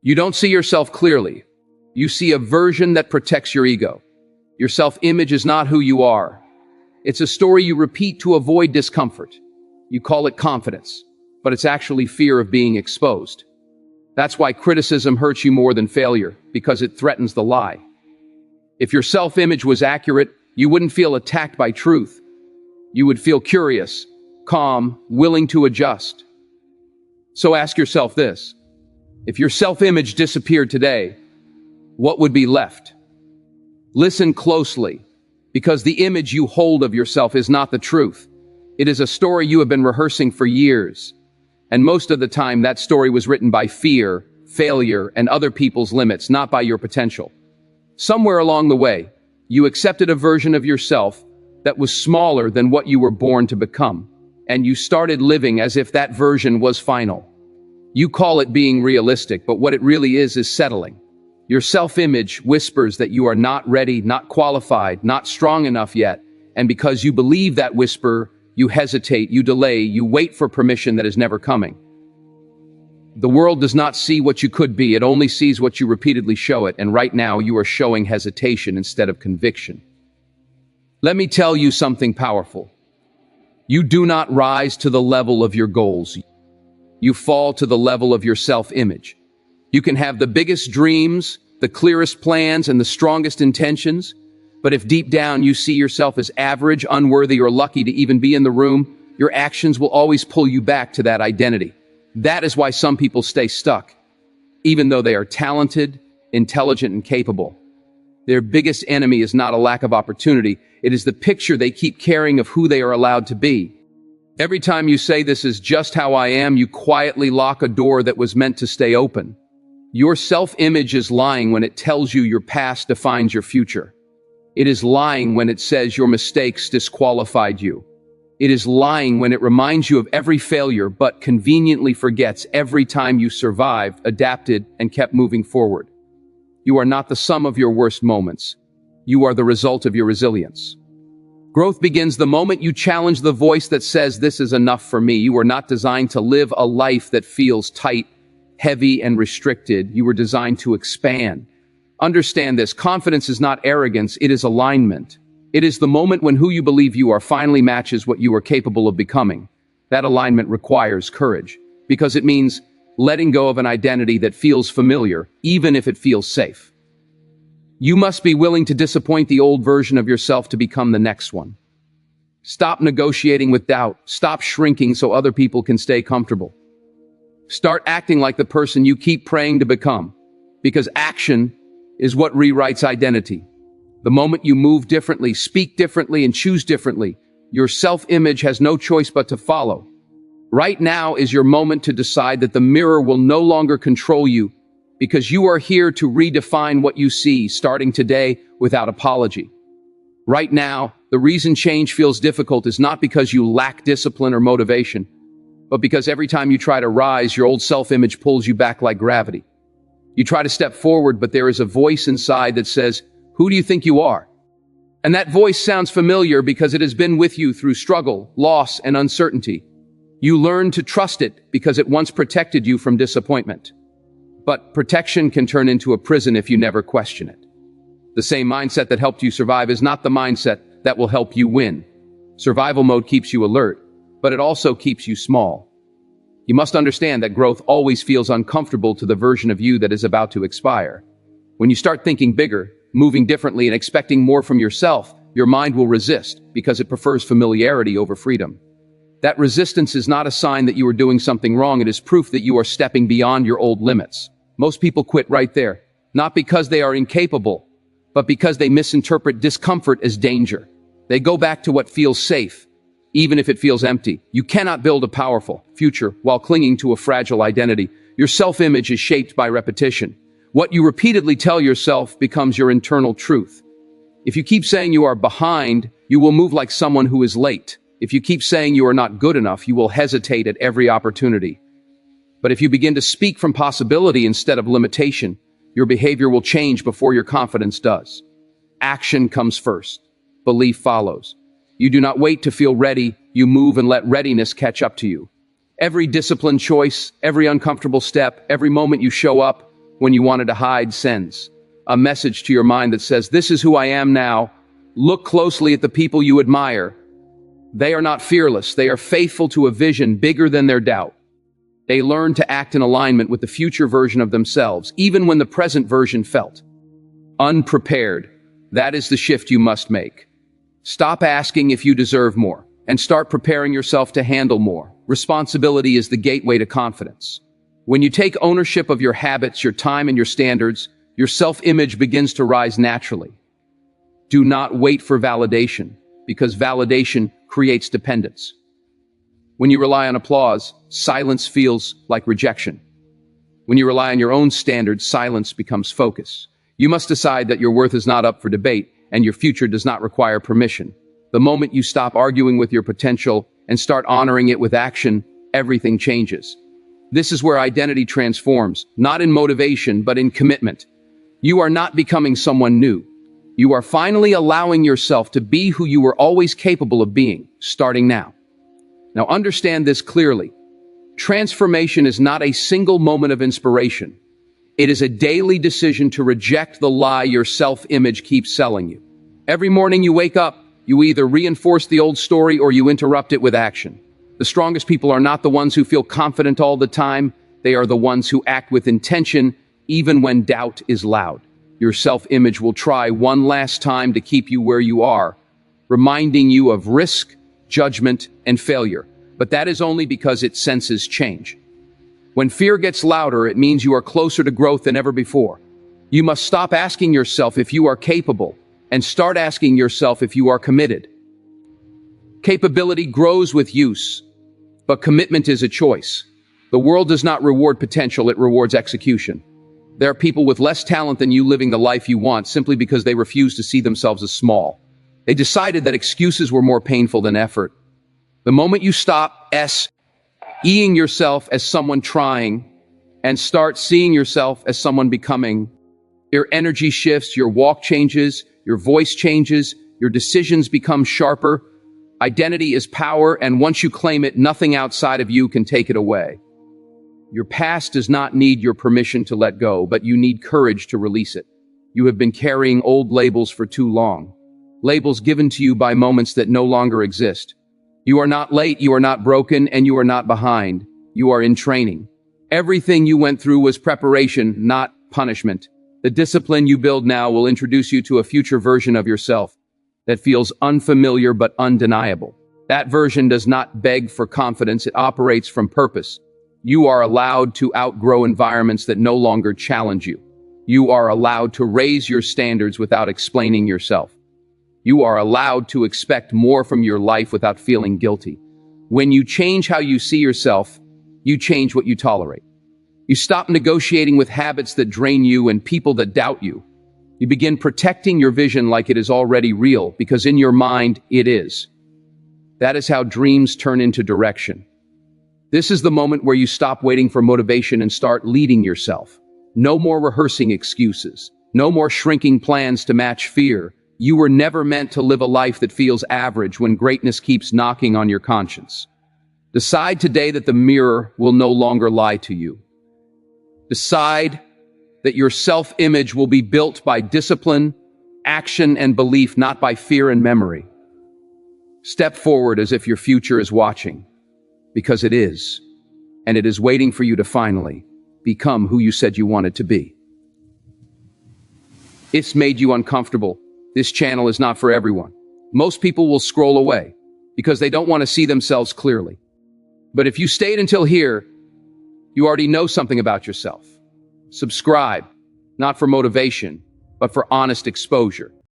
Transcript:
You don't see yourself clearly. You see a version that protects your ego. Your self-image is not who you are. It's a story you repeat to avoid discomfort. You call it confidence, but it's actually fear of being exposed. That's why criticism hurts you more than failure, because it threatens the lie. If your self-image was accurate, you wouldn't feel attacked by truth. You would feel curious, calm, willing to adjust. So ask yourself this: if your self-image disappeared today, what would be left? Listen closely, because the image you hold of yourself is not the truth. It is a story you have been rehearsing for years. And most of the time, that story was written by fear, failure, and other people's limits, not by your potential. Somewhere along the way, you accepted a version of yourself that was smaller than what you were born to become, and you started living as if that version was final. You call it being realistic, but what it really is settling. Your self-image whispers that you are not ready, not qualified, not strong enough yet, and because you believe that whisper, you hesitate, you delay, you wait for permission that is never coming. The world does not see what you could be, it only sees what you repeatedly show it, and right now you are showing hesitation instead of conviction. Let me tell you something powerful. You do not rise to the level of your goals. You fall to the level of your self-image. You can have the biggest dreams, the clearest plans, and the strongest intentions, but if deep down you see yourself as average, unworthy, or lucky to even be in the room, your actions will always pull you back to that identity. That is why some people stay stuck, even though they are talented, intelligent, and capable. Their biggest enemy is not a lack of opportunity, it is the picture they keep carrying of who they are allowed to be. Every time you say this is just how I am, you quietly lock a door that was meant to stay open. Your self-image is lying when it tells you your past defines your future. It is lying when it says your mistakes disqualified you. It is lying when it reminds you of every failure but conveniently forgets every time you survived, adapted, and kept moving forward. You are not the sum of your worst moments. You are the result of your resilience. Growth begins the moment you challenge the voice that says, "This is enough for me." You are not designed to live a life that feels tight, heavy, and restricted. You were designed to expand. Understand this: confidence is not arrogance, it is alignment. It is the moment when who you believe you are finally matches what you are capable of becoming. That alignment requires courage, because it means letting go of an identity that feels familiar, even if it feels safe. You must be willing to disappoint the old version of yourself to become the next one. Stop negotiating with doubt. Stop shrinking so other people can stay comfortable. Start acting like the person you keep praying to become, because action is what rewrites identity. The moment you move differently, speak differently, and choose differently, your self-image has no choice but to follow. Right now is your moment to decide that the mirror will no longer control you, because you are here to redefine what you see, starting today without apology. Right now, the reason change feels difficult is not because you lack discipline or motivation, but because every time you try to rise, your old self-image pulls you back like gravity. You try to step forward, but there is a voice inside that says, "Who do you think you are?" And that voice sounds familiar because it has been with you through struggle, loss, and uncertainty. You learn to trust it because it once protected you from disappointment. But protection can turn into a prison if you never question it. The same mindset that helped you survive is not the mindset that will help you win. Survival mode keeps you alert, but it also keeps you small. You must understand that growth always feels uncomfortable to the version of you that is about to expire. When you start thinking bigger, moving differently, and expecting more from yourself, your mind will resist because it prefers familiarity over freedom. That resistance is not a sign that you are doing something wrong, it is proof that you are stepping beyond your old limits. Most people quit right there, not because they are incapable, but because they misinterpret discomfort as danger. They go back to what feels safe, even if it feels empty. You cannot build a powerful future while clinging to a fragile identity. Your self-image is shaped by repetition. What you repeatedly tell yourself becomes your internal truth. If you keep saying you are behind, you will move like someone who is late. If you keep saying you are not good enough, you will hesitate at every opportunity. But if you begin to speak from possibility instead of limitation, your behavior will change before your confidence does. Action comes first. Belief follows. You do not wait to feel ready, you move and let readiness catch up to you. Every disciplined choice, every uncomfortable step, every moment you show up, when you wanted to hide sends a message to your mind that says, "This is who I am now." Look closely at the people you admire. They are not fearless. They are faithful to a vision bigger than their doubt. They learn to act in alignment with the future version of themselves, even when the present version felt unprepared. That is the shift you must make. Stop asking if you deserve more and start preparing yourself to handle more. Responsibility is the gateway to confidence. When you take ownership of your habits, your time, and your standards, your self-image begins to rise naturally. Do not wait for validation, because validation creates dependence. When you rely on applause, silence feels like rejection. When you rely on your own standards, silence becomes focus. You must decide that your worth is not up for debate and your future does not require permission. The moment you stop arguing with your potential and start honoring it with action, everything changes. This is where identity transforms, not in motivation, but in commitment. You are not becoming someone new. You are finally allowing yourself to be who you were always capable of being, starting now. Now understand this clearly. Transformation is not a single moment of inspiration. It is a daily decision to reject the lie your self-image keeps selling you. Every morning you wake up, you either reinforce the old story or you interrupt it with action. The strongest people are not the ones who feel confident all the time. They are the ones who act with intention, even when doubt is loud. Your self-image will try one last time to keep you where you are, reminding you of risk, judgment, and failure. But that is only because it senses change. When fear gets louder, it means you are closer to growth than ever before. You must stop asking yourself if you are capable and start asking yourself if you are committed. Capability grows with use, but commitment is a choice. The world does not reward potential, it rewards execution. There are people with less talent than you living the life you want simply because they refuse to see themselves as small. They decided that excuses were more painful than effort. The moment you stop seeing yourself as someone trying and start seeing yourself as someone becoming, your energy shifts, your walk changes, your voice changes, your decisions become sharper. Identity is power, and once you claim it, nothing outside of you can take it away. Your past does not need your permission to let go, but you need courage to release it. You have been carrying old labels for too long. Labels given to you by moments that no longer exist. You are not late, you are not broken, and you are not behind. You are in training. Everything you went through was preparation, not punishment. The discipline you build now will introduce you to a future version of yourself that feels unfamiliar but undeniable. That version does not beg for confidence, it operates from purpose. You are allowed to outgrow environments that no longer challenge you. You are allowed to raise your standards without explaining yourself. You are allowed to expect more from your life without feeling guilty. When you change how you see yourself, you change what you tolerate. You stop negotiating with habits that drain you and people that doubt you. You begin protecting your vision like it is already real, because in your mind, it is. That is how dreams turn into direction. This is the moment where you stop waiting for motivation and start leading yourself. No more rehearsing excuses. No more shrinking plans to match fear. You were never meant to live a life that feels average when greatness keeps knocking on your conscience. Decide today that the mirror will no longer lie to you. Decide that your self-image will be built by discipline, action, and belief, not by fear and memory. Step forward as if your future is watching, because it is, and it is waiting for you to finally become who you said you wanted to be. It's made you uncomfortable. This channel is not for everyone. Most people will scroll away because they don't want to see themselves clearly. But if you stayed until here, you already know something about yourself. Subscribe, not for motivation, but for honest exposure.